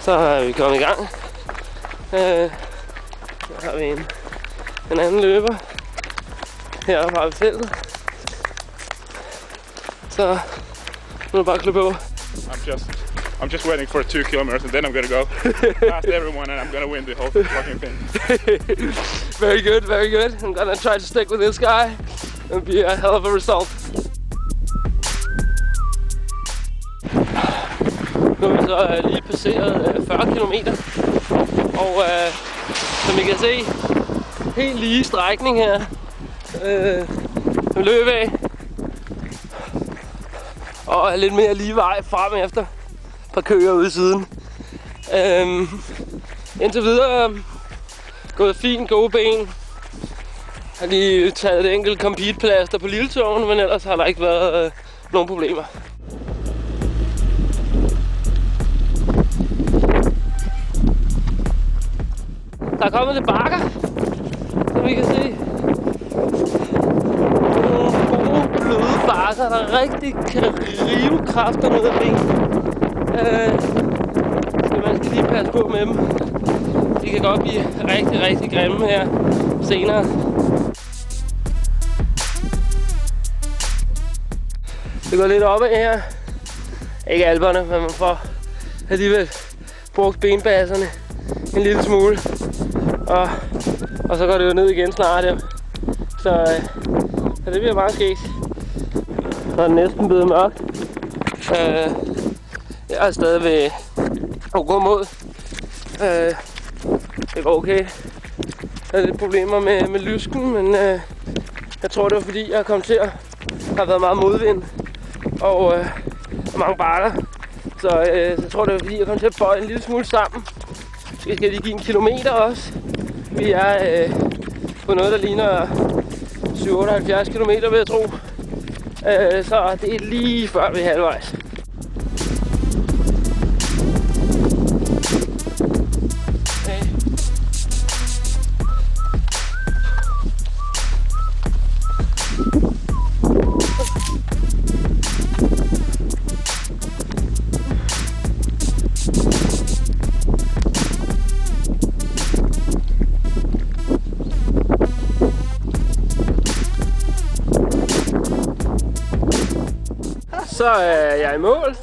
Så er vi kommet i gang. Her har vi en anden løber. Heroppe har vi feltet. Så nu er det bare at klø på. I'm just waiting for 2 kilometers and then I'm gonna go past everyone and I'm gonna win the whole fucking thing. Very good, very good. I'm gonna try to stick with this guy. It'll be a hell of a result. Nu er vi så lige passeret 40 km. Og som I kan se, helt lige strækning her. Løb af. Og lidt mere lige vej frem efter et par køer ude i siden. Indtil videre gået fint, gode ben. Har lige taget et enkelt compete-plaster på Lilletåen, men ellers har der ikke været nogen problemer. Der er kommet lidt bakker, som vi kan se. Nogle gode, bløde bakker, der rigtig kan rive kræfterne ud af benene. Så man skal lige passe på med dem. De kan godt blive rigtig, rigtig grimme her senere. Det går lidt opad her. Ikke alberne, men man får alligevel brugt benbasserne en lille smule. Og så går det jo ned igen snart her. Så det bliver meget skægt. Så er det næsten blevet mørkt. Jeg er stadig ved at gå mod. Det går okay. Der er lidt problemer med lysken, men jeg tror det var fordi jeg kom til at have været meget modvind og mange bakker. Så jeg tror det var fordi jeg kom til at bøje en lille smule sammen. Så skal jeg lige give 1 kilometer også. Vi er på noget der ligner 778 km vil jeg tro. Så det er lige før vi er halvvejs. Så er jeg i mål.